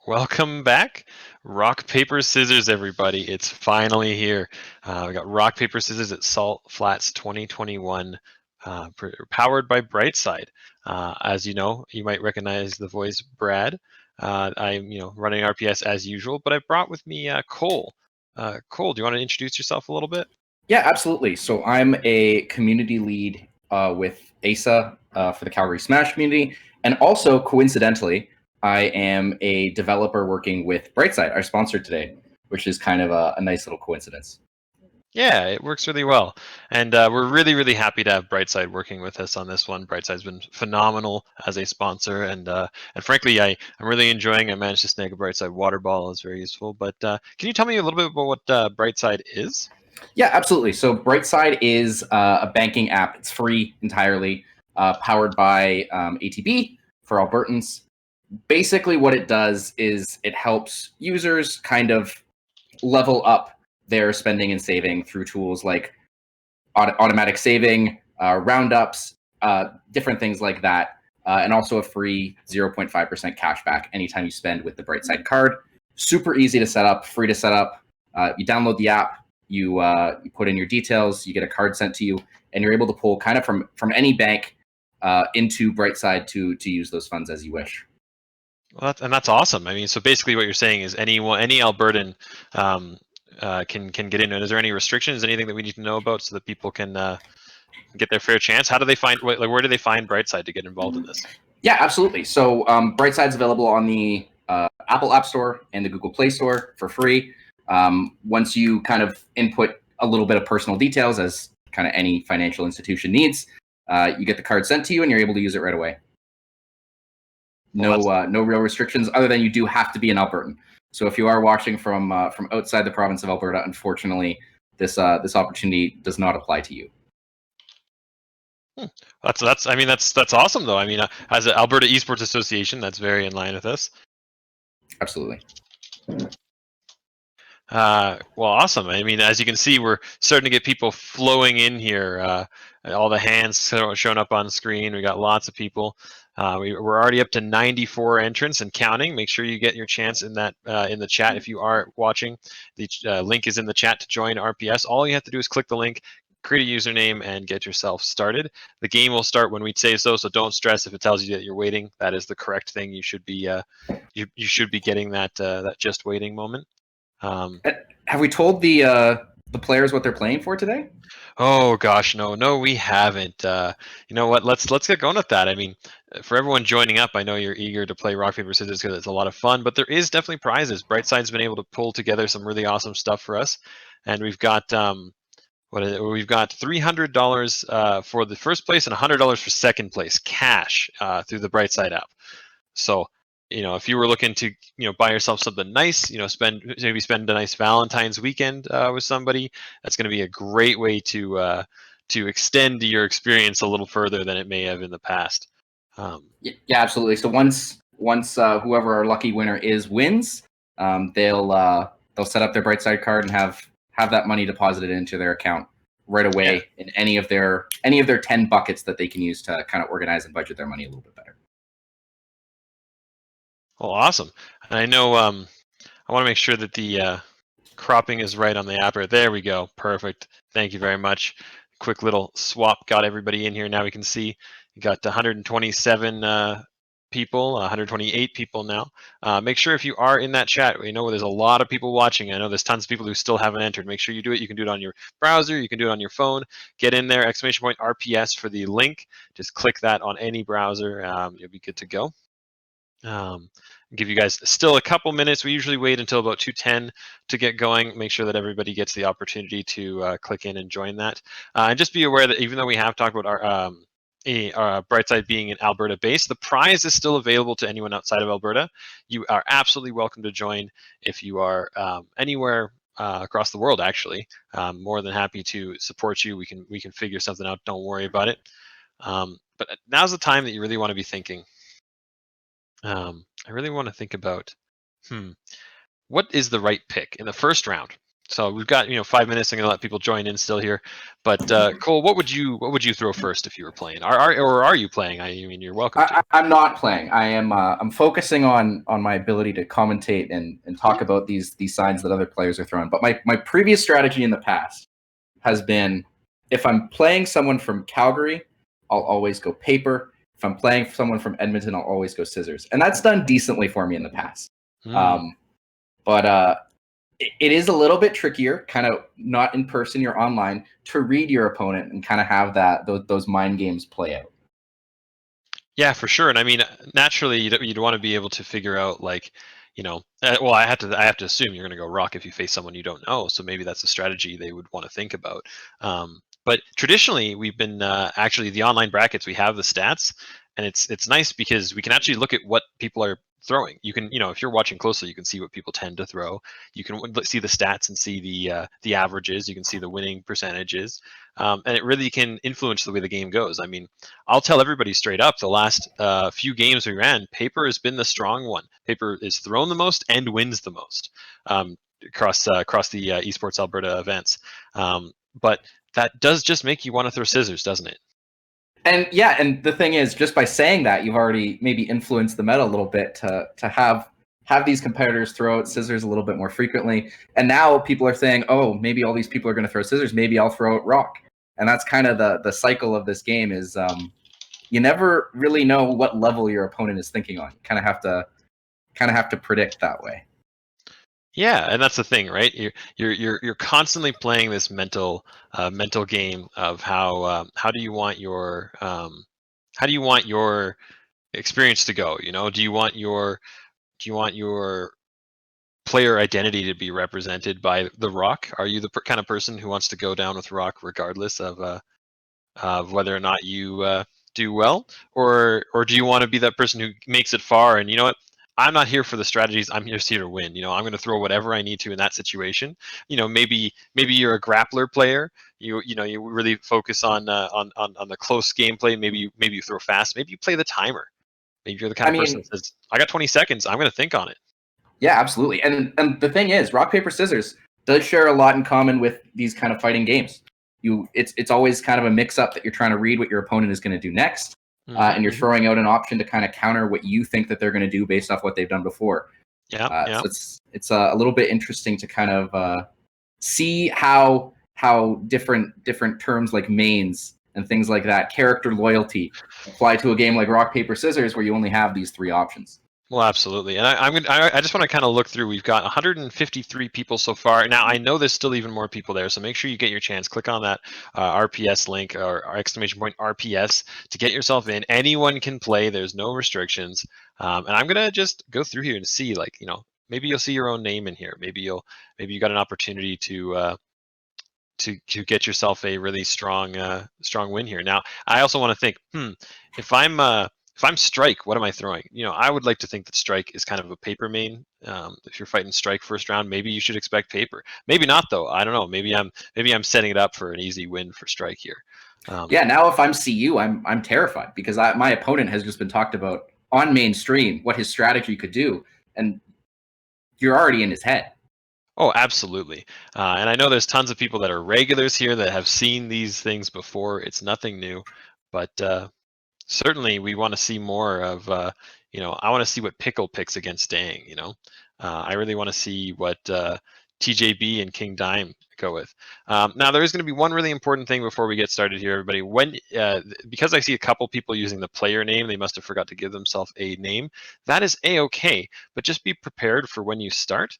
Welcome back. Rock, paper, scissors, everybody. It's finally here. We got rock, paper, scissors at Salt Flats 2021, powered by Brightside. As you know, you might recognize the voice Brad. I'm, running RPS as usual, but I brought with me Cole. Cole, do you want to introduce yourself a little bit? Yeah, absolutely. So I'm a community lead with ASA for the Calgary Smash community. And also, coincidentally, I am a developer working with Brightside, our sponsor today, which is kind of a nice little coincidence. Yeah, it works really well. And we're really, really happy to have Brightside working with us on this one. Brightside's been phenomenal as a sponsor. And frankly, I'm really enjoying. I managed to snag a Brightside water bottle. It's very useful. But can you tell me a little bit about what Brightside is? Yeah, absolutely. So Brightside is a banking app. It's free entirely, powered by ATB for Albertans. Basically, what it does is it helps users kind of level up their spending and saving through tools like automatic saving, roundups, different things like that, and also a free 0.5% cash back anytime you spend with the Brightside card. Super easy to set up, free to set up. You download the app, you put in your details, you get a card sent to you, and you're able to pull kind of from any bank into Brightside to use those funds as you wish. Well, that's awesome. I mean, so basically, what you're saying is any Albertan can get in. And is there any restrictions? Anything that we need to know about so that people can get their fair chance? How do they find? Where do they find Brightside to get involved in this? Yeah, absolutely. So Brightside's available on the Apple App Store and the Google Play Store for free. Once you kind of input a little bit of personal details, as kind of any financial institution needs, you get the card sent to you, and you're able to use it right away. No real restrictions, other than you do have to be an Albertan. So if you are watching from outside the province of Alberta, unfortunately, this opportunity does not apply to you. That's awesome though. I mean, as an Alberta Esports Association, that's very in line with us. Absolutely. Well, awesome. I mean, as you can see, we're starting to get people flowing in here. All the hands showing up on screen. We got lots of people. We're already up to 94 entrants and counting. Make sure you get your chance in that in the chat if you are watching. The link is in the chat to join RPS. All you have to do is click the link, create a username, and get yourself started. The game will start when we say so, so don't stress if it tells you that you're waiting. That is the correct thing. You should be you should be getting that just waiting moment. Have we told the players what they're playing for today? Oh gosh, no, we haven't. You know what? Let's get going with that. I mean, for everyone joining up, I know you're eager to play rock paper scissors because it's a lot of fun. But there is definitely prizes. Brightside's been able to pull together some really awesome stuff for us, and we've got we've got $300 for the first place and $100 for second place, cash through the Brightside app. So if you were looking to, buy yourself something nice, spend a nice Valentine's weekend with somebody, that's going to be a great way to extend your experience a little further than it may have in the past. Yeah, absolutely. So once whoever our lucky winner wins, they'll set up their Brightside card and have that money deposited into their account right away in any of their 10 buckets that they can use to kind of organize and budget their money a little bit better. Well, awesome. And I know I want to make sure that the cropping is right on the app. There we go. Perfect. Thank you very much. Quick little swap got everybody in here. Now we can see you got 127 people, 128 people now. Make sure if you are in that chat, there's a lot of people watching. I know there's tons of people who still haven't entered. Make sure you do it. You can do it on your browser. You can do it on your phone. Get in there, ! RPS for the link. Just click that on any browser. You'll be good to go. Give you guys still a couple minutes. We usually wait until about 2:10 to get going. Make sure that everybody gets the opportunity to click in and join that. And just be aware that even though we have talked about our Brightside being an Alberta base, the prize is still available to anyone outside of Alberta. You are absolutely welcome to join if you are anywhere across the world. Actually, more than happy to support you. We can figure something out. Don't worry about it. But now's the time that you really want to be thinking. I really want to think about, what is the right pick in the first round? So we've got 5 minutes. I'm gonna let people join in still here. But Cole, what would you throw first if you were playing? Are you playing? I mean, you're welcome to. I'm not playing. I am. I'm focusing on my ability to commentate and talk about these signs that other players are throwing. But my previous strategy in the past has been, if I'm playing someone from Calgary, I'll always go paper. If I'm playing someone from Edmonton, I'll always go scissors, and that's done decently for me in the past. But it is a little bit trickier, kind of not in person, you're online, to read your opponent and kind of have those mind games play out. Yeah, for sure. And I mean, naturally, you'd want to be able to figure out, like, well, I have to assume you're going to go rock if you face someone you don't know. So maybe that's a strategy they would want to think about. But traditionally, we've been actually the online brackets. We have the stats, and it's nice because we can actually look at what people are throwing. You can, if you're watching closely, you can see what people tend to throw. You can see the stats and see the averages. You can see the winning percentages, and it really can influence the way the game goes. I mean, I'll tell everybody straight up, the last few games we ran, paper has been the strong one. Paper is thrown the most and wins the most across the EsportsAlberta events. But that does just make you want to throw scissors, doesn't it? And yeah, and the thing is, just by saying that, you've already maybe influenced the meta a little bit to have these competitors throw out scissors a little bit more frequently. And now people are saying, oh, maybe all these people are going to throw scissors. Maybe I'll throw out rock. And that's kind of the cycle of this game is you never really know what level your opponent is thinking on. You kind of have to predict that way. Yeah, and that's the thing, right? You're constantly playing this mental game of how do you want your experience to go? Do you want your player identity to be represented by the rock? Are you the kind of person who wants to go down with rock regardless of whether or not you do well, or do you want to be that person who makes it far? And you know what? I'm not here for the strategies. I'm just here to win. I'm going to throw whatever I need to in that situation. Maybe you're a grappler player. You really focus on the close gameplay. Maybe you throw fast. Maybe you play the timer. Maybe you're the kind of person that says, "I got 20 seconds. I'm going to think on it." Yeah, absolutely. And the thing is, rock paper scissors does share a lot in common with these kind of fighting games. It's always kind of a mix up that you're trying to read what your opponent is going to do next. And you're throwing out an option to kind of counter what you think that they're going to do based off what they've done before. Yeah. So it's a little bit interesting to kind of see how different terms like mains and things like that, character loyalty, apply to a game like rock paper scissors where you only have these three options. Well, absolutely, and I just want to kind of look through. We've got 153 people so far. Now I know there's still even more people there, so make sure you get your chance. Click on that RPS link or !RPS to get yourself in. Anyone can play. There's no restrictions, and I'm gonna just go through here and see, maybe you'll see your own name in here. Maybe you got an opportunity to get yourself a really strong win here. Now I also want to think, if I'm Strike, what am I throwing? I would like to think that Strike is kind of a paper main. If you're fighting Strike first round, maybe you should expect paper. Maybe not though. I don't know. Maybe I'm setting it up for an easy win for Strike here. Yeah. Now if I'm CU, I'm terrified because my opponent has just been talked about on mainstream what his strategy could do, and you're already in his head. Oh, absolutely. And I know there's tons of people that are regulars here that have seen these things before. It's nothing new, but certainly we want to see more of, I want to see what Pickle picks against Dang, I really want to see what TJB and King Dime go with. Now, there is going to be one really important thing before we get started here, everybody. Because I see a couple people using the player name, they must have forgot to give themselves a name. That is A-okay, but just be prepared for when you start.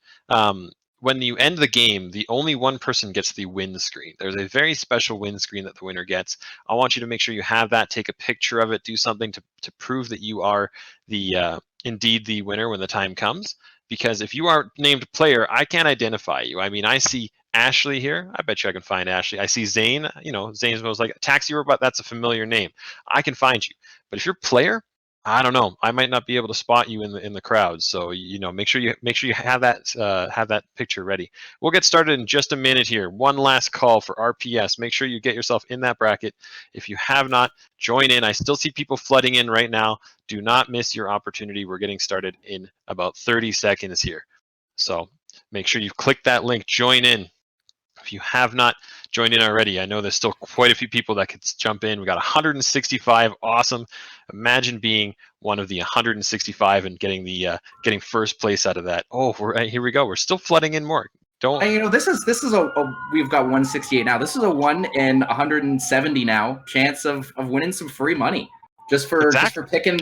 When you end the game, the only one person gets the win screen. There's a very special win screen that the winner gets. I want you to make sure you have that, take a picture of it, do something to prove that you are indeed the winner when the time comes. Because if you are named player, I can't identify you. I mean, I see Ashley here. I bet you I can find Ashley. I see Zane. Zane's most like Taxi Robot. That's a familiar name. I can find you. But if you're player, I don't know. I might not be able to spot you in the crowd. So make sure you have that picture ready. We'll get started in just a minute here. One last call for RPS. Make sure you get yourself in that bracket. If you have not, join in. I still see people flooding in right now. Do not miss your opportunity. We're getting started in about 30 seconds here. So make sure you click that link. Join in. If you have not joined in already, I know there's still quite a few people that could jump in. We got 165. Awesome. Imagine being one of the 165 and getting first place out of that. Oh, here we go. We're still flooding in more. Don't. And, this is we've got 168 now. This is a 1 in 170 now chance of winning some free money just for picking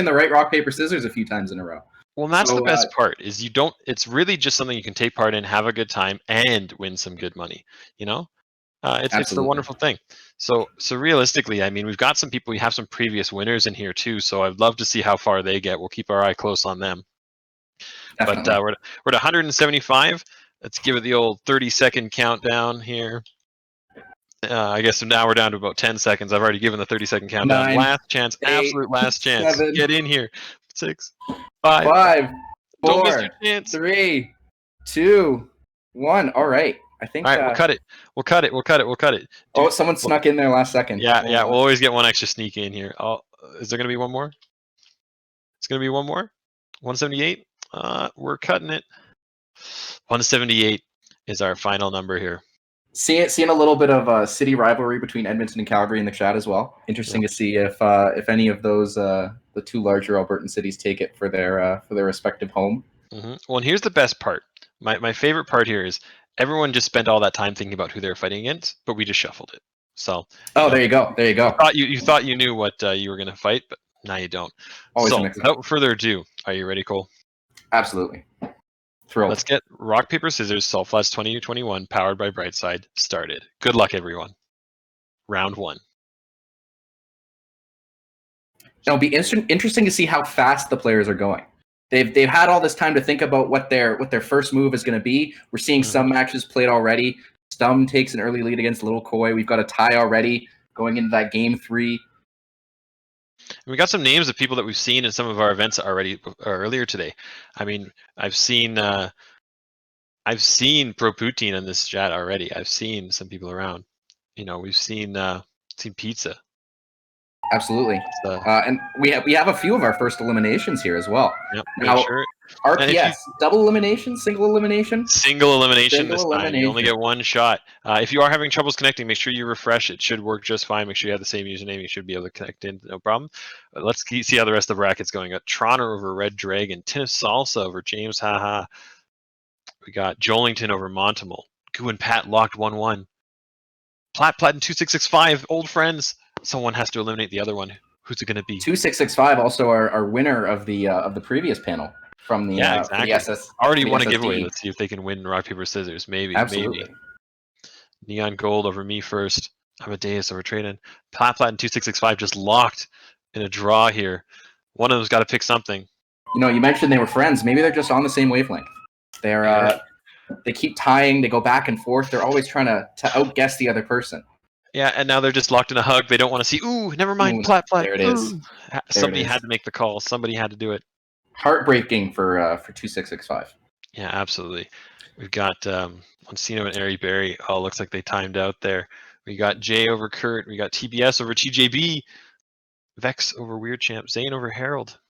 the right rock paper scissors a few times in a row. Well, and that's the best part is it's really just something you can take part in, have a good time, and win some good money. It's the wonderful thing. So realistically, I mean, we've got some people. We have some previous winners in here too. So I'd love to see how far they get. We'll keep our eye close on them. Definitely. But we're at 175. Let's give it the old 30-second countdown here. I guess now we're down to about 10 seconds. I've already given the 30-second countdown. 9, last chance, 8, absolute last chance. 7, get in here. 6, 5, 4, don't miss your chance. 3, 2, 1. All right. I think. All right, we'll cut it. Dude, someone snuck in there last second. Yeah. We'll always get one extra sneak in here. Oh, is there going to be one more? It's going to be one more. 178. We're cutting it. 178 is our final number here. Seeing a little bit of city rivalry between Edmonton and Calgary in the chat as well. Interesting to see if any of those the two larger Albertan cities take it for their respective home. Mm-hmm. Well, and here's the best part. My favorite part here is everyone just spent all that time thinking about who they're fighting against, but we just shuffled it. So. There you go. You thought you knew what you were going to fight, but now you don't. Always so without further ado, are you ready, Cole? Absolutely. Thrilled. Let's get Rock, Paper, Scissors, Salt Flats 2021, powered by Brightside, started. Good luck, everyone. Round 1. It'll be interesting to see how fast the players are going. They've had all this time to think about what their first move is going to be. We're seeing some matches played already. Stum takes an early lead against Little Koi. We've got a tie already going into that game 3. And we got some names of people that we've seen in some of our events earlier today. I mean, I've seen Pro Poutine in this chat already. I've seen some people around. We've seen Pizza. Absolutely. And we have a few of our first eliminations here as well. Yep, now, sure. RPS, double elimination, single elimination? Single elimination this time. You only get one shot. If you are having troubles connecting, make sure you refresh. It should work just fine. Make sure you have the same username. You should be able to connect in, no problem. Let's see how the rest of the bracket's going. Got Toronto over Red Dragon. Tin of Salsa over James Haha. We got Jolington over Montemal. Goo and Pat locked 1-1. Platt and 2665, old friends. Someone has to eliminate the other one. Who's it going to be? 2665, also our winner of the previous panel from the exactly. The SS. Already won a giveaway. Let's see if they can win rock paper scissors. Maybe. Absolutely. Maybe. Neon Gold over me first. Amadeus over Traden. Platt and 2665 just locked in a draw here. One of them's got to pick something. You mentioned they were friends. Maybe they're just on the same wavelength. They keep tying. They go back and forth. They're always trying to outguess the other person. Yeah, and now they're just locked in a hug. They don't want to see. Ooh, never mind. Platt. There it is. Somebody had to make the call. Somebody had to do it. Heartbreaking for 2665. Yeah, absolutely. We've got Monsino and Airy Berry. Oh, looks like they timed out there. We got Jay over Kurt. We got TBS over TJB. Vex over Weird Champ. Zane over Harold.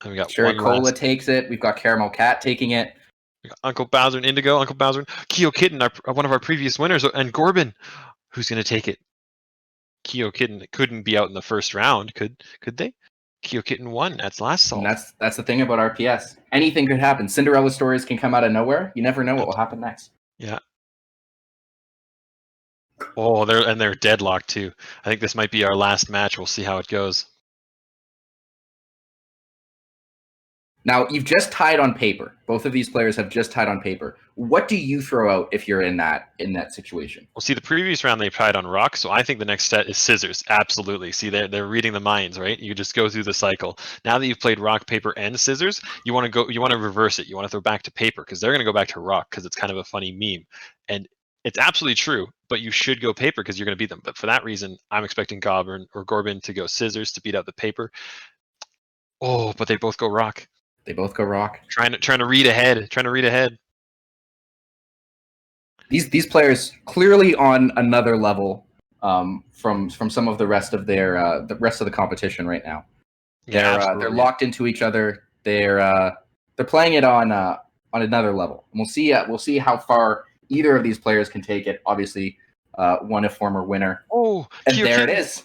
And we got Cherry Cola takes it. We've got Caramel Cat taking it. We got Uncle Bowser and Indigo. Uncle Bowser, Keo Kitten, one of our previous winners, and Gorbin. Who's going to take it? Keo Kitten couldn't be out in the first round, could they? Keo Kitten won. That's last salt. And that's the thing about RPS. Anything could happen. Cinderella stories can come out of nowhere. You never know what will happen next. Yeah. Oh, they're deadlocked too. I think this might be our last match. We'll see how it goes. Now, you've just tied on paper. Both of these players have just tied on paper. What do you throw out if you're in that situation? Well, see, the previous round they tied on rock, so I think the next set is scissors. Absolutely. See, they're reading the minds, right? You just go through the cycle. Now that you've played rock, paper, and scissors, you want to reverse it. You want to throw back to paper because they're going to go back to rock because it's kind of a funny meme. And it's absolutely true, but you should go paper because you're going to beat them. But for that reason, I'm expecting Gorbin to go scissors to beat out the paper. Oh, but they both go rock. They both go rock. Trying to read ahead. These players clearly on another level from some of the rest of the competition right now. They're locked into each other. They're playing it on another level. And we'll see how far either of these players can take it. Obviously, one a former winner. Oh, And Kyo there Kitten. it is.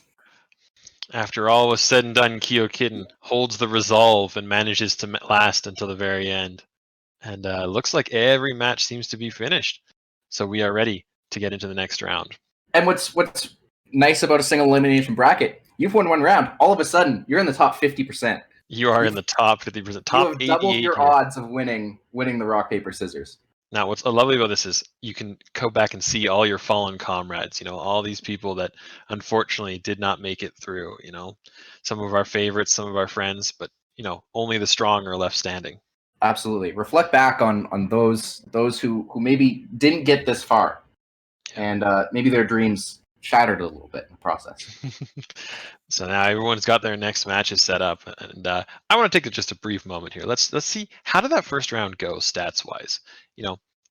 After all was said and done, Kyo Kitten holds the resolve and manages to last until the very end. And looks like every match seems to be finished. So we are ready to get into the next round. And what's nice about a single elimination bracket, you've won one round. All of a sudden, you're in the top 50%. You are in the top 50%, top 88 You have doubled your here. odds of winning the rock, paper, scissors. Now, what's lovely about this is you can go back and see all your fallen comrades, all these people that unfortunately did not make it through, some of our favorites, some of our friends, but, only the strong are left standing. Absolutely. Reflect back on those who maybe didn't get this far, and maybe their dreams shattered a little bit in the process. So now everyone's got their next matches set up, and I want to take just a brief moment here. Let's see, how did that first round go stats wise?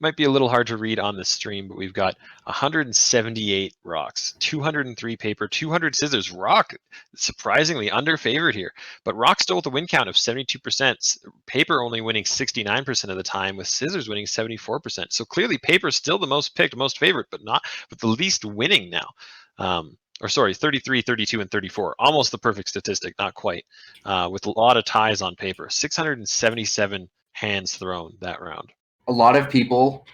Might be a little hard to read on the stream, but we've got 178 rocks, 203 paper, 200 scissors. Rock surprisingly under favored here, but rock still with a win count of 72%. Paper only winning 69% of the time, with scissors winning 74%. So clearly, paper still the most picked, most favorite, but the least winning now. 33, 32, and 34. Almost the perfect statistic, not quite. With a lot of ties on paper. 677 hands thrown that round. A lot of people,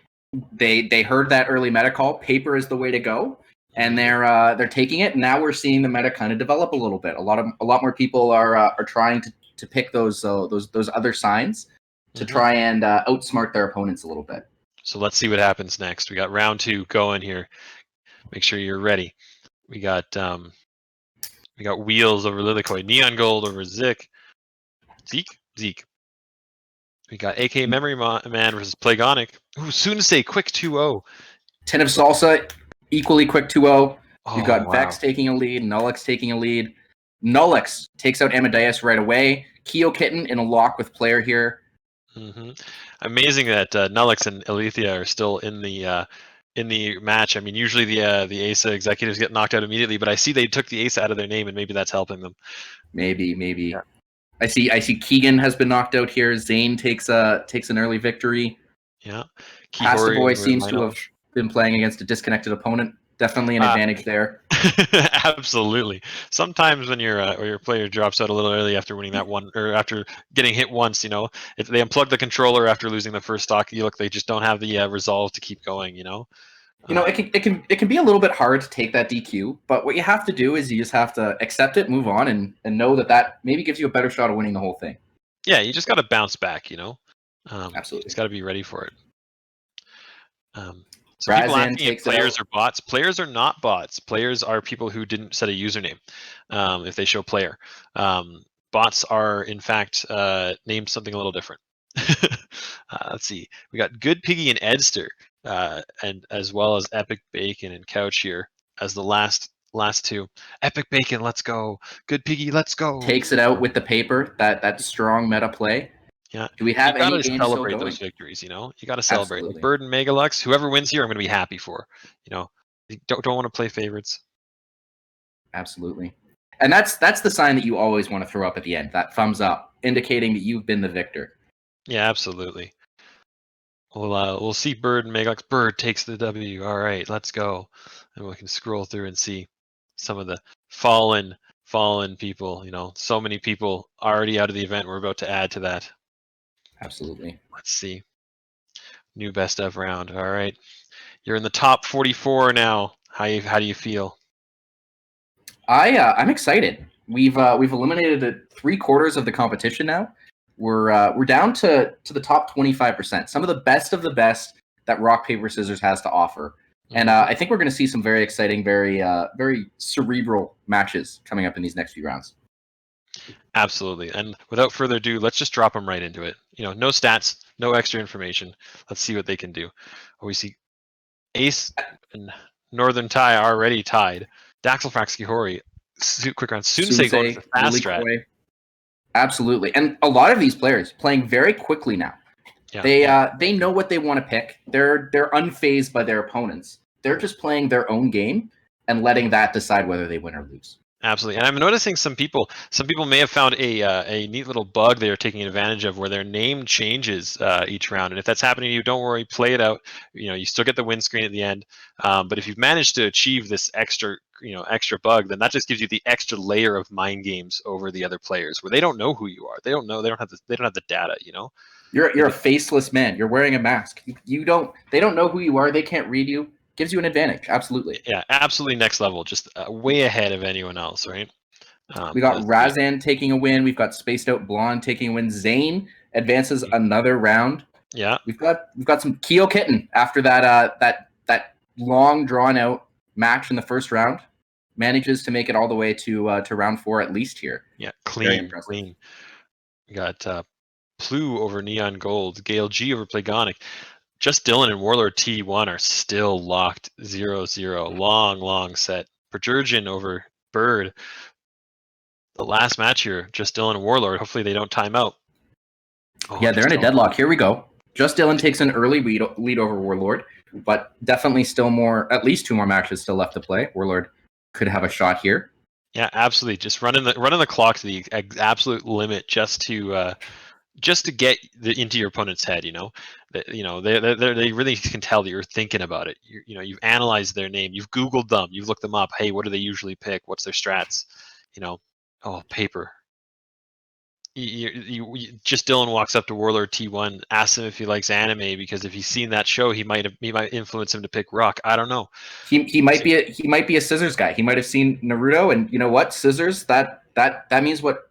they heard that early meta call. Paper is the way to go, and they're taking it. Now we're seeing the meta kind of develop a little bit. A lot more people are trying to pick those other signs to try and outsmart their opponents a little bit. So let's see what happens next. We got round 2 going here. Make sure you're ready. We got Wheels over Lilikoi, Neon Gold over Zeke. We got AK Memory Man versus Plagonic. Ooh, soon to say quick 2-0. Tin of Salsa, equally quick 2-0. You've got wow. Vex taking a lead, Nullix taking a lead. Nullix takes out Amadeus right away. Kyo Kitten in a lock with player here. Amazing that Nullix and Alethea are still in the match. I mean, usually the ASA executives get knocked out immediately, but I see they took the ASA out of their name, and maybe that's helping them. Maybe. Yeah. I see Keegan has been knocked out here. Zane takes an early victory. Yeah. Pasta Boy seems to have been playing against a disconnected opponent. Definitely an advantage there. Absolutely. Sometimes when your player drops out a little early after winning that one, or after getting hit once, if they unplug the controller after losing the first stock, they just don't have the resolve to keep going. It can be a little bit hard to take that DQ, but what you have to do is you just have to accept it, move on, and know that maybe gives you a better shot of winning the whole thing. Yeah, you just got to bounce back. Absolutely, you just got to be ready for it. So people asking if players are bots. Players are not bots. Players are people who didn't set a username if they show player. Bots are, in fact, named something a little different. Let's see. We got Good Piggy and Edster, and as well as Epic Bacon and Couch here as the last two. Epic Bacon, let's go. Good Piggy, let's go. Takes it out with the paper. That strong meta play. Yeah. Do we have any games celebrate still going? those victories? You got to celebrate. Absolutely. Like Bird and Megalux, whoever wins here, I'm going to be happy for. You don't want to play favorites. Absolutely. And that's the sign that you always want to throw up at the end. That thumbs up, indicating that you've been the victor. Yeah, absolutely. We'll see Bird and Megalux. Bird takes the W. All right, let's go. And we can scroll through and see some of the fallen people. So many people already out of the event. We're about to add to that. Absolutely. Let's see. New best of round. All right. You're in the top 44 now. How do you feel? I'm excited. We've eliminated 3/4 of the competition now. We're down to the top 25%. Some of the best that rock paper scissors has to offer. And I think we're going to see some very exciting, very cerebral matches coming up in these next few rounds. Absolutely. And without further ado, let's just drop them right into it. No stats, no extra information. Let's see what they can do. We see Ace and Northern Tie already tied. Daxelfrax Kihori, quick round. Sunsei going for fast strat. Absolutely. And a lot of these players playing very quickly now. Yeah, they know what they want to pick. They're unfazed by their opponents. They're just playing their own game and letting that decide whether they win or lose. Absolutely, and I'm noticing some people may have found a neat little bug they are taking advantage of, where their name changes each round. And if that's happening to you, don't worry, play it out. You still get the win screen at the end. But if you've managed to achieve this extra bug, then that just gives you the extra layer of mind games over the other players, where they don't know who you are. They don't know. They don't have the data. You're a faceless man. You're wearing a mask. You don't. They don't know who you are. They can't read you. Gives you an advantage. Absolutely. Yeah, absolutely next level, just way ahead of anyone else, right? We got Let's see. Razan taking a win. We've got Spaced Out Blonde taking a win. Zane advances another round. Yeah, We've got some Keo Kitten after that long drawn out match in the first round. Manages to make it all the way to round 4 at least here. yeah, Very clean. impressive. We got Plu over Neon Gold, Gale G over Plagonic. Just Dylan and Warlord T1 are still locked 0-0. Long set. Perjurgin over Bird. The last match here, Just Dylan and Warlord. Hopefully they don't time out. Yeah, they're in a deadlock. Here we go. Just Dylan takes an early lead over Warlord, but definitely at least 2 more matches still left to play. Warlord could have a shot here. Yeah, absolutely. Just running the clock to the absolute limit, just to get into your opponent's head. They really can tell that you're thinking about it. You've analyzed their name, you've Googled them, you've looked them up. Hey, what do they usually pick? What's their strats? Oh, paper. Just Dylan walks up to Warlord T1, asks him if he likes anime, because if he's seen that show, he might influence him to pick Rock. I don't know. He might be a scissors guy. He might have seen Naruto, and you know what? Scissors, that means what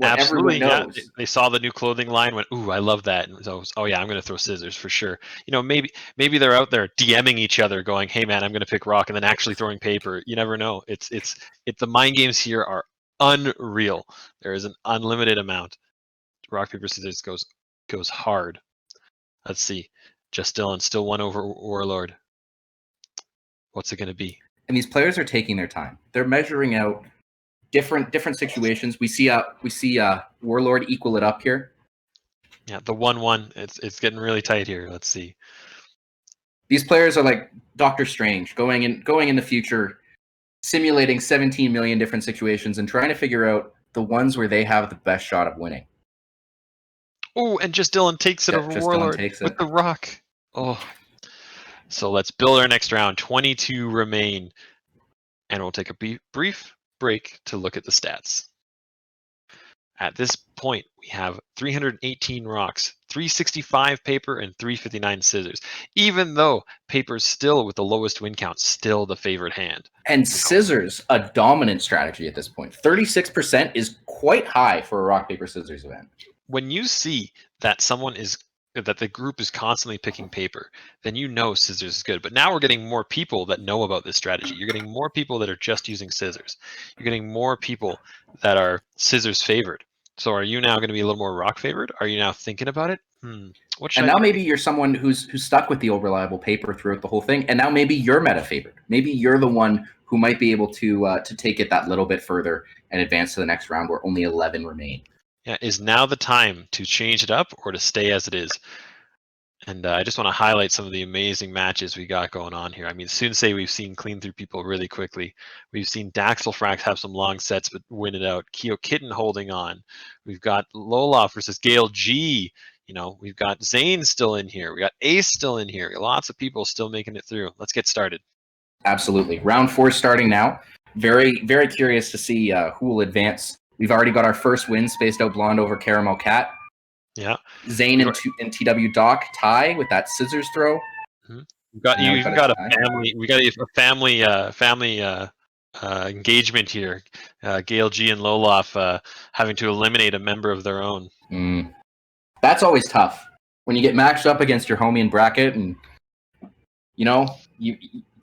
Absolutely, everyone knows. yeah. They saw the new clothing line, went, "Ooh, I love that," and so, oh yeah, I'm going to throw scissors for sure. Maybe they're out there DMing each other, going, "Hey man, I'm going to pick Rock," and then actually throwing paper. You never know. It's the mind games here are unreal. There is an unlimited amount. Rock paper scissors goes hard. Let's see. Just Dylan still one over Warlord. What's it going to be? And these players are taking their time. They're measuring out different situations. We see Warlord equal it up here. Yeah, the 1-1. It's getting really tight here. Let's see. These players are like Doctor Strange, going in the future, simulating 17 million different situations and trying to figure out the ones where they have the best shot of winning. Oh, and Just Dylan takes it over Warlord with the Rock. Oh. So let's build our next round. 22 remain. And we'll take a brief break to look at the stats. At this point, we have 318 rocks, 365 paper, and 359 scissors. Even though paper's still, with the lowest win count, still the favored hand. And scissors, a dominant strategy at this point. 36% is quite high for a rock, paper, scissors event. When you see that that the group is constantly picking paper, then you know scissors is good. But now we're getting more people that know about this strategy. You're getting more people that are just using scissors. You're getting more people that are scissors favored. So are you now going to be a little more rock favored? Are you now thinking about it? What should and I now pick? Maybe you're someone who's stuck with the old reliable paper throughout the whole thing, and now maybe you're meta favored. Maybe you're the one who might be able to take it that little bit further and advance to the next round where only 11 remain. Yeah, is now the time to change it up or to stay as it is? And I just want to highlight some of the amazing matches we got going on here. I mean, Sunsei we've seen clean through people really quickly. We've seen Daxelfrax have some long sets but win it out. Keo Kitten holding on. We've got Loloff versus Gale G. We've got Zane still in here. We got Ace still in here. Lots of people still making it through. Let's get started. Absolutely. Round 4 starting now. Very, very curious to see who will advance. We've already got our first win, Spaced Out Blonde over Caramel Cat. Yeah. Zane and TW Doc tie with that scissors throw. Mm-hmm. We've got a family. We got a family engagement here. Gale G and Loloff having to eliminate a member of their own. That's always tough when you get matched up against your homie in bracket, and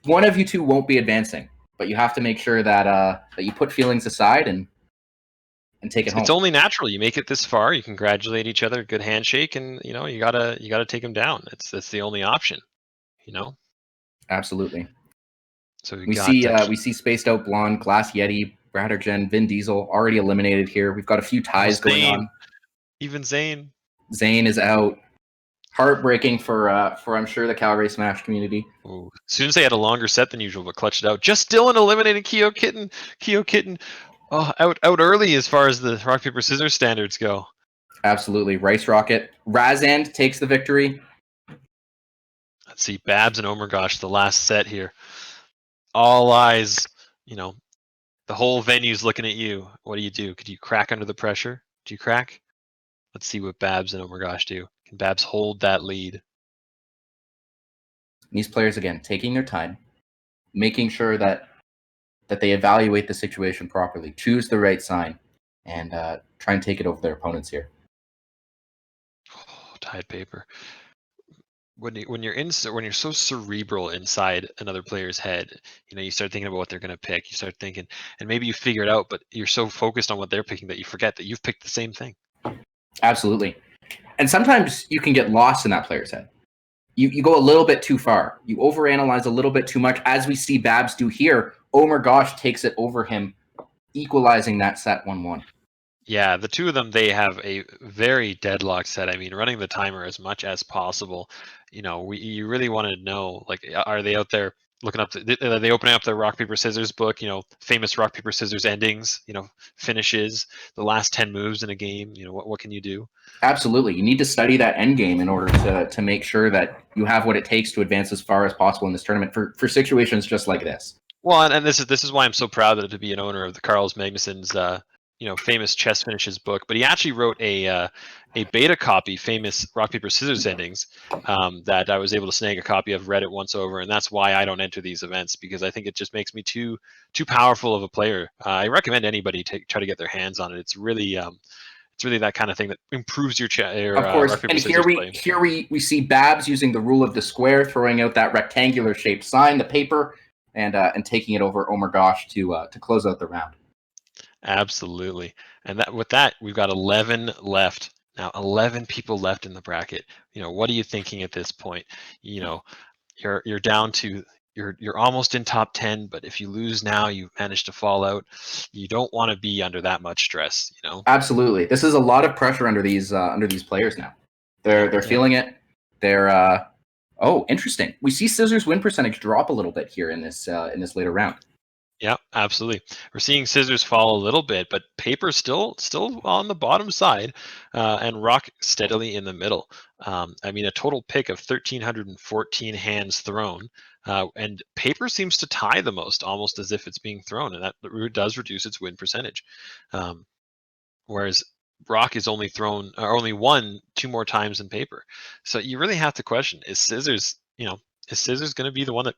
one of you two won't be advancing, but you have to make sure that you put feelings aside and take it home. It's only natural. You make it this far, you congratulate each other, good handshake, and you gotta take them down. That's the only option. Absolutely. So we see Spaced Out Blonde, Glass Yeti, Brattergen, Vin Diesel already eliminated here. We've got a few ties going on. Even Zane. Zane is out. Heartbreaking for I'm sure the Calgary Smash community. Ooh. As soon as they had a longer set than usual, but clutched it out. Just Dylan eliminating Keo Kitten. Out early as far as the rock paper scissors standards go. Absolutely, Rice Rocket. Razand takes the victory. Let's see, Babs and Omergosh, the last set here. All eyes, the whole venue's looking at you. What do? Could you crack under the pressure? Do you crack? Let's see what Babs and Omergosh do. Can Babs hold that lead? These players, again, taking their time, making sure that they evaluate the situation properly, choose the right sign, and try and take it over their opponents here. Oh, tied paper. When you're so cerebral inside another player's head, you start thinking about what they're going to pick. You start thinking, and maybe you figure it out, but you're so focused on what they're picking that you forget that you've picked the same thing. Absolutely. And sometimes you can get lost in that player's head. You go a little bit too far. You overanalyze a little bit too much, as we see Babs do here. Omergosh takes it over him, equalizing that set 1-1. Yeah, the two of them, they have a very deadlocked set. I mean, running the timer as much as possible. You really want to know, like, are they out there looking up? Are they opening up their rock paper scissors book? Famous rock paper scissors endings. Finishes, the last 10 moves in a game. What can you do? Absolutely, you need to study that end game in order to make sure that you have what it takes to advance as far as possible in this tournament for situations just like this. Well, and this is why I'm so proud to be an owner of the Carls Magnuson's famous chess finishes book. But he actually wrote a beta copy, famous rock paper scissors endings, that I was able to snag a copy of, read it once over, and that's why I don't enter these events, because I think it just makes me too powerful of a player. I recommend anybody try to get their hands on it. It's really that kind of thing that improves your of course. rock paper And scissors play. Here we see Babs using the rule of the square, throwing out that rectangular shaped sign, the paper, and taking it over Omergosh to close out the round. Absolutely. And with that, we've got 11 left. Now, 11 people left in the bracket. What are you thinking at this point? You're down to you're almost in top 10, but if you lose now, you manage to fall out. You don't want to be under that much stress, Absolutely. This is a lot of pressure under these players now. They're feeling it. They're interesting. We see Scissors win percentage drop a little bit here in this later round. Yeah, absolutely. We're seeing Scissors fall a little bit, but Paper still on the bottom side, and Rock steadily in the middle. A total pick of 1,314 hands thrown, and Paper seems to tie the most, almost as if it's being thrown, and that does reduce its win percentage. Whereas Rock is only won 2 more times than Paper. So you really have to question: is Scissors going to be the one that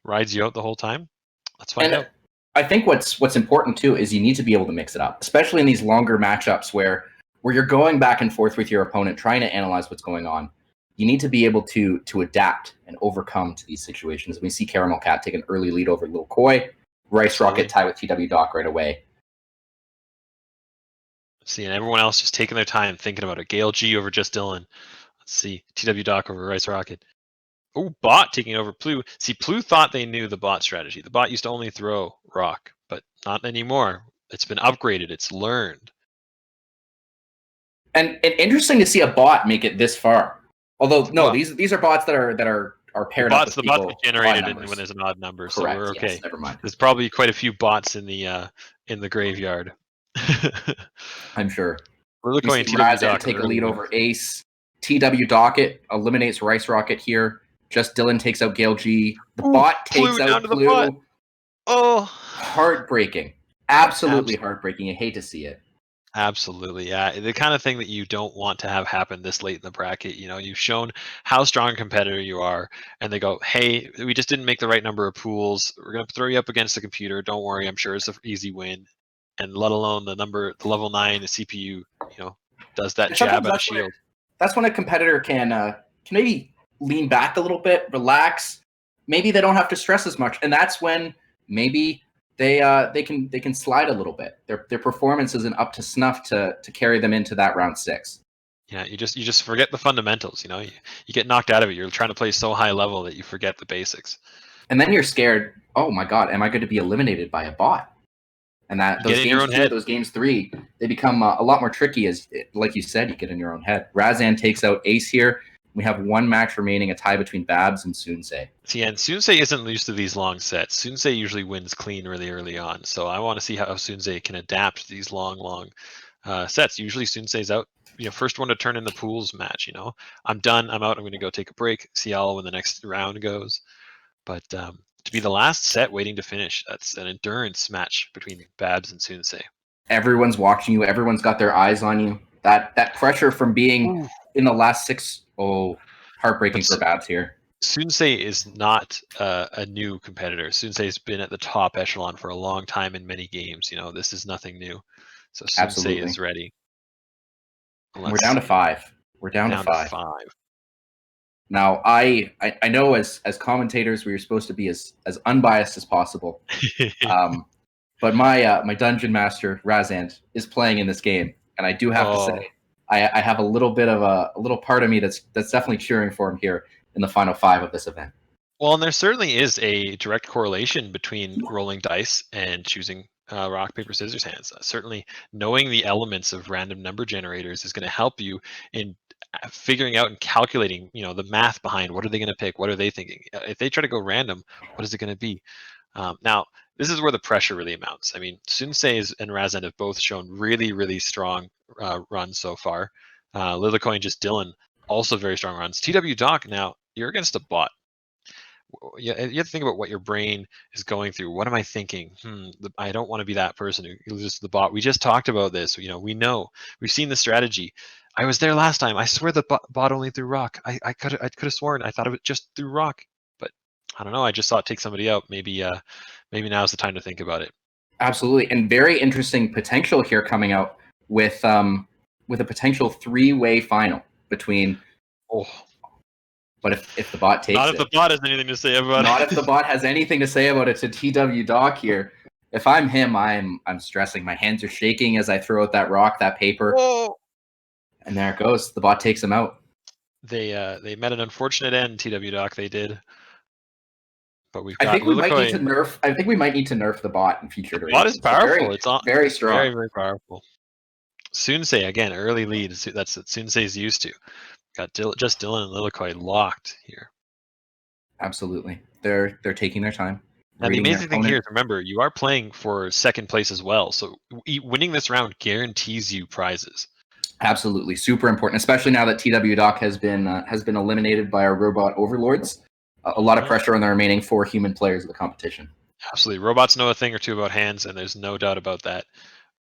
rides you out the whole time? Let's find out. I think what's important too is you need to be able to mix it up, especially in these longer matchups where you're going back and forth with your opponent, trying to analyze what's going on. You need to be able to adapt and overcome to these situations. We see Caramel Cat take an early lead over Lil Koi. Rice Rocket tie with TW Doc right away. See, and everyone else just taking their time thinking about it. Gale G over Just Dylan. Let's see, TW Doc over Rice Rocket. Oh, Bot taking over Plu. See, Plu thought they knew the Bot strategy. The Bot used to only throw Rock, but not anymore. It's been upgraded. It's learned. And interesting to see a Bot make it this far. Although, no, these are bots that are paired up with the people. Bots are generated when there's an odd number, Correct, so we're okay. Yes, never mind. There's probably quite a few bots in the graveyard. I'm sure. We're looking at TW Doc take a lead over Ace. TW Docket eliminates Rice Rocket here. Just Dylan takes out Gale G. The Bot takes out Plu. Oh, heartbreaking! Absolutely heartbreaking. I hate to see it. Absolutely, yeah. The kind of thing that you don't want to have happen this late in the bracket. You've shown how strong a competitor you are, and they go, "Hey, we just didn't make the right number of pools. We're going to throw you up against the computer. Don't worry, I'm sure it's an easy win." And let alone the level 9 CPU, does that jab at a shield. That's when a competitor can maybe lean back a little bit, relax. Maybe they don't have to stress as much, and that's when maybe they can slide a little bit. Their performance isn't up to snuff to carry them into that round 6. Yeah, you just forget the fundamentals. You get knocked out of it. You're trying to play so high level that you forget the basics. And then you're scared. Oh my God, am I going to be eliminated by a bot? And that those games 2, those games 3, they become a lot more tricky. As like you said, you get in your own head. Razan takes out Ace here. We have one match remaining, a tie between Babs and Sunsei. See, and Sunsei isn't used to these long sets. Sunsei usually wins clean really early on, so I want to see how Sunsei can adapt to these long sets. Usually Sunsei's out, first one to turn in the pools match. I'm done, I'm out, I'm going to go take a break, see how when the next round goes. But to be the last set waiting to finish, that's an endurance match between Babs and Sunsei. Everyone's watching you. Everyone's got their eyes on you. That pressure from being in the last 6. Oh, heartbreaking for Babs here. Sunsei is not a new competitor. Sunsei's been at the top echelon for a long time in many games. This is nothing new. So Sunsei is ready. We're down to 5. We're down to 5. Now, I know as commentators, we are supposed to be as unbiased as possible. But my dungeon master Razant is playing in this game, and I do have to say, I have a little part of me that's definitely cheering for him here in the final 5 of this event. Well, and there certainly is a direct correlation between rolling dice and choosing rock, paper, scissors hands. Certainly, knowing the elements of random number generators is going to help you in figuring out and calculating, the math behind what are they going to pick, what are they thinking. If they try to go random, what is it going to be? Now, this is where the pressure really amounts. I mean, Sunsei and Razan have both shown really, really strong runs so far. Lilicoin and Just Dylan, also very strong runs. TW Doc, now, you're against a bot. You have to think about what your brain is going through. What am I thinking? I don't want to be that person who loses to the bot. We just talked about this. We know. We've seen the strategy. I was there last time. I swear the bot only threw rock. I could have sworn. I thought it just threw rock. But I don't know. I just saw it take somebody out. Maybe now's the time to think about it. Absolutely, and very interesting potential here coming out with a potential 3-way final between. But if the bot takes not if the bot has anything to say about it. Not if the bot has anything to say about it to TW Doc here. If I'm him, I'm stressing. My hands are shaking as I throw out that rock, that paper. Whoa. And there it goes. The bot takes him out. They met an unfortunate end, TW Doc. They did. But we've got I think we might need to nerf the bot in future. The bot is powerful. It's very strong. Very, very powerful. Sunsei, again, early lead. That's what Sunsei's used to. Got Just Dylan and Lilicoin locked here. Absolutely. They're taking their time. And the amazing thing here is, remember, you are playing for second place as well. So winning this round guarantees you prizes. Absolutely. Super important, especially now that TW Doc has been eliminated by our robot overlords. A lot of pressure on the remaining 4 human players of the competition. Absolutely. Robots know a thing or two about hands, and there's no doubt about that.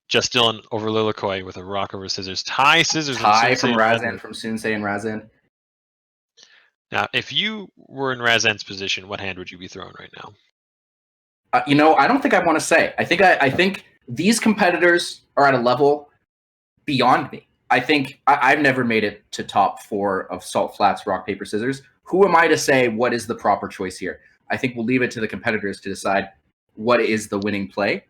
Just Dylan over Lilicoin with a rock over scissors. Tie scissors. Tie from Razan, from Sunsei and Razan. Now, if you were in Razan's position, what hand would you be throwing right now? I don't think I want to say. I think these competitors are at a level beyond me. I think I've never made it to top 4 of Salt Flats, rock, paper, scissors. Who am I to say what is the proper choice here? I think we'll leave it to the competitors to decide what is the winning play,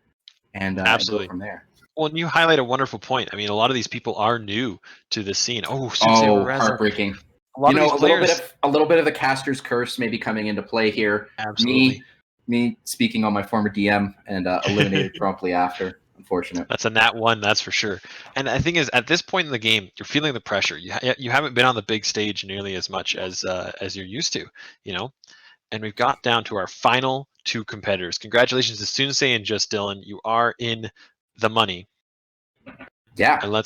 and absolutely go from there. Well, and you highlight a wonderful point. I mean, a lot of these people are new to the scene. Heartbreaking. A little bit of the caster's curse maybe coming into play here. Absolutely. Me speaking on my former DM and eliminated promptly after. Unfortunate. That's a nat 1, that's for sure. And the thing is, at this point in the game, you're feeling the pressure. You haven't been on the big stage nearly as much as you're used to, And we've got down to our final 2 competitors. Congratulations to Sunsei and Just Dylan. You are in the money. Yeah. And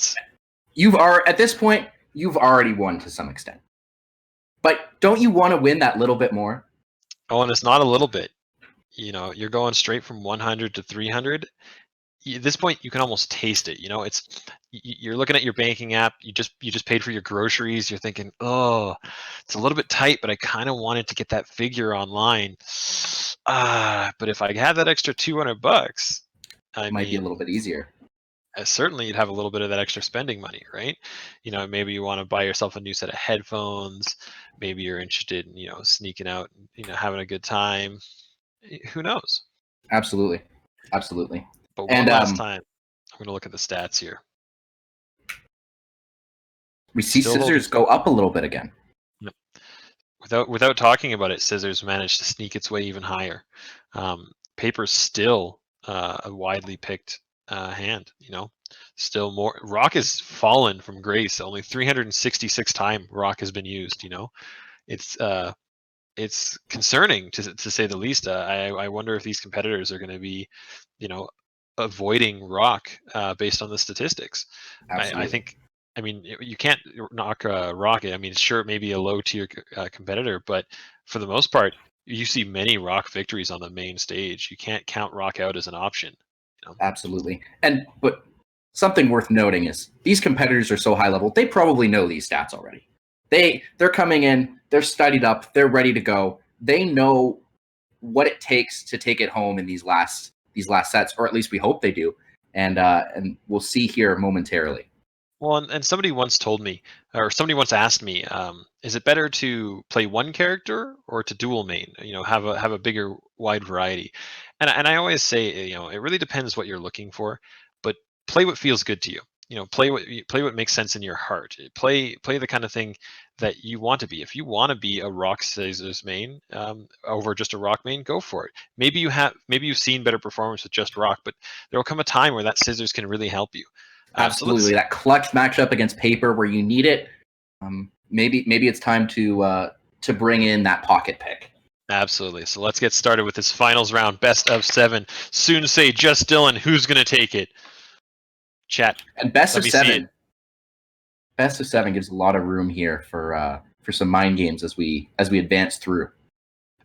at this point, you've already won to some extent. But don't you want to win that little bit more? Oh, and it's not a little bit. You're going straight from 100 to 300. At this point, you can almost taste it. You're looking at your banking app. You just paid for your groceries. You're thinking, oh, it's a little bit tight, but I kind of wanted to get that figure online. But if I had that extra $200, it might be a little bit easier. Certainly, you'd have a little bit of that extra spending money, right? Maybe you want to buy yourself a new set of headphones. Maybe you're interested in, sneaking out, having a good time. Who knows? Absolutely. But one last time, I'm going to look at the stats here. We see Scissors go up a little bit again. Yep. Without talking about it, Scissors managed to sneak its way even higher. Paper's still a widely picked hand. Still more. Rock has fallen from grace. Only 366 times rock has been used. It's concerning to say the least. I wonder if these competitors are going to be, you know, avoiding rock based on the statistics. I Absolutely. think. I mean, you can't knock rock. I mean, sure, it may be a low tier competitor, but for the most part, you see many rock victories on the main stage. You can't count rock out as an option. You know? Absolutely. But something worth noting is these competitors are so high level, they probably know these stats already. They're coming in, they're studied up, they're ready to go. They know what it takes to take it home in these last sets, or at least we hope they do. And we'll see here momentarily. Well, and somebody once told me, or somebody once asked me, is it better to play one character or to dual main? Have a bigger, wide variety. And I always say, it really depends what you're looking for, but play what feels good to you. Play what makes sense in your heart. Play the kind of thing that you want to be. If you want to be a rock scissors main over just a rock main, go for it. Maybe you've seen better performance with just rock, but there will come a time where that scissors can really help you. So Absolutely, let's that clutch matchup against paper where you need it. Maybe it's time to bring in that pocket pick. Absolutely. So let's get started with this finals round, best of 7. Soon say just Dylan, who's going to take it? Chat. And best Let of me see it. 7. Best of 7 gives a lot of room here for some mind games as we advance through.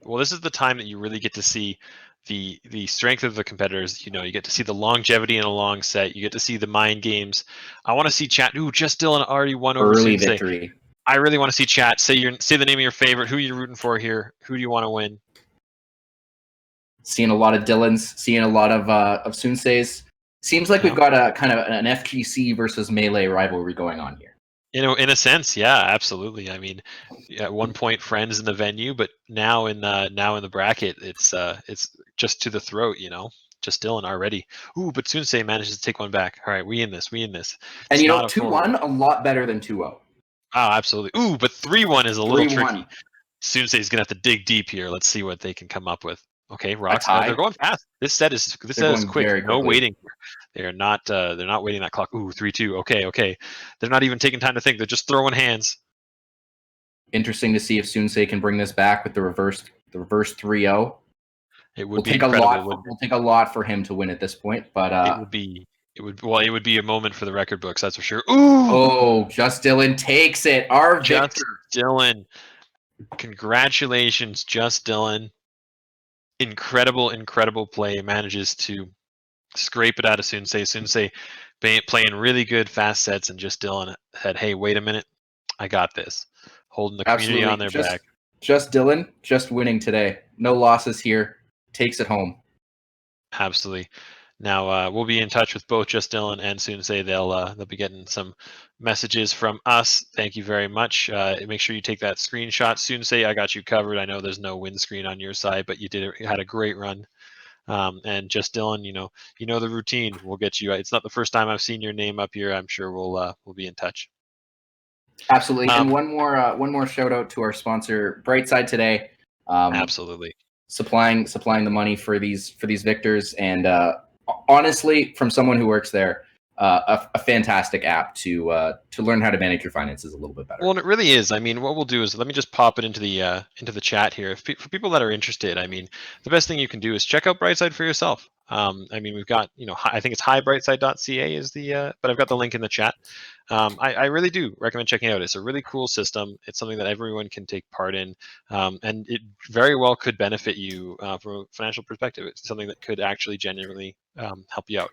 Well, this is the time that you really get to see the strength of the competitors. You get to see the longevity in a long set. You get to see the mind games. I want to see chat. Ooh, just Dylan already won over Early Soon Say. victory. I really want to see chat. Say the name of your favorite. Who are you rooting for here? Who do you want to win? Seeing a lot of Dylans, seeing a lot of Sunseis. Seems like we've got a kind of an FGC versus Melee rivalry going on here. In a sense, yeah, absolutely. I mean, at one point friends in the venue, but now in the bracket, it's just to the throat. Just Dylan already. Ooh, but Sunsei manages to take one back. All right, we in this. And It's not a 2-1 a lot better than 2-0. Oh, absolutely. Ooh, but 3-1 is a little 3-1. tricky. Sunsei's gonna have to dig deep here. Let's see what they can come up with. Okay, A rocks. tie. They're going fast. This set is going quick. very No quickly. waiting here. They're not waiting that clock. Ooh, 3-2. Okay. They're not even taking time to think. They're just throwing hands. Interesting to see if Sunsei can bring this back with the reverse 3-0. It would We'll be take incredible. We'll take a lot for him to win at this point, but it would be a moment for the record books, that's for sure. Ooh! Oh, Just Dylan takes it. Our Just victor. Dylan. Congratulations, Just Dylan. Incredible play. Manages to scrape it out of Sunsei. Sunsei playing really good fast sets, and Just Dylan said, hey, wait a minute. I got this. Holding the community on their back. Just Dylan, just winning today. No losses here. Takes it home. Absolutely. Now we'll be in touch with both Just Dylan and Sunsei. They'll be getting some messages from us. Thank you very much. Make sure you take that screenshot. Sunsei, I got you covered. I know there's no win screen on your side, but you had a great run. And Just Dylan, you know the routine. We'll get you. It's not the first time I've seen your name up here. I'm sure we'll be in touch. Absolutely. And one more shout out to our sponsor, Brightside today. Absolutely. Supplying the money for these victors, and honestly, from someone who works there, a fantastic app to learn how to manage your finances a little bit better. Well, and it really is. I mean, what we'll do is let me just pop it into the chat here. For people that are interested, I mean, the best thing you can do is check out Brightside for yourself. I mean, we've got I think it's highbrightside.ca is but I've got the link in the chat. I really do recommend checking it out. It's a really cool system. It's something that everyone can take part in, and it very well could benefit you from a financial perspective. It's something that could actually genuinely help you out.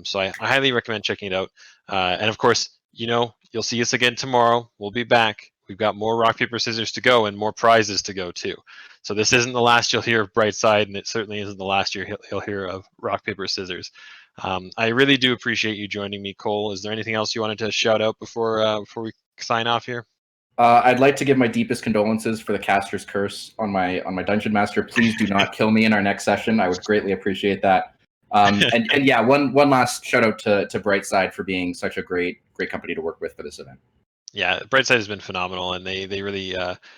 So I highly recommend checking it out. And of course, you'll see us again tomorrow. We'll be back. We've got more rock, paper, scissors to go and more prizes to go too. So this isn't the last you'll hear of Brightside, and it certainly isn't the last you'll hear of rock, paper, scissors. I really do appreciate you joining me, Cole. Is there anything else you wanted to shout out before we sign off here? I'd like to give my deepest condolences for the caster's curse on my Dungeon Master. Please do not kill me in our next session. I would greatly appreciate that. And yeah, one last shout out to Brightside for being such a great company to work with for this event. Yeah, Brightside has been phenomenal, and they really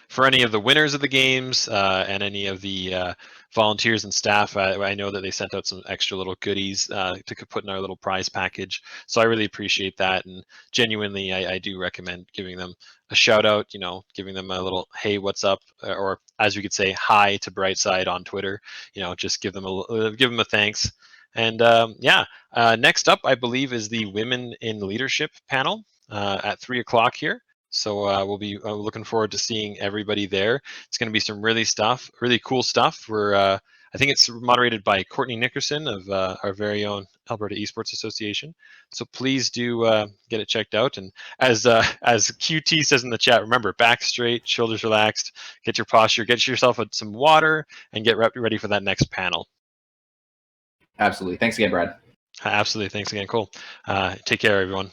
for any of the winners of the games and any of the volunteers and staff, I know that they sent out some extra little goodies to put in our little prize package. So I really appreciate that, and genuinely, I do recommend giving them a shout out. You know, giving them a little "Hey, what's up?" or as we could say, "Hi" to Brightside on Twitter. You know, just give them a thanks. And next up, I believe, is the Women in Leadership panel at 3 o'clock here. So we'll be looking forward to seeing everybody there. It's going to be some really cool stuff. I think it's moderated by Courtney Nickerson of our very own Alberta Esports Association. So please do get it checked out. And as QT says in the chat, remember, back straight, shoulders relaxed, get your posture, get yourself some water, and get ready for that next panel. Absolutely. Thanks again, Brad. Absolutely. Thanks again, Cole. Take care, everyone.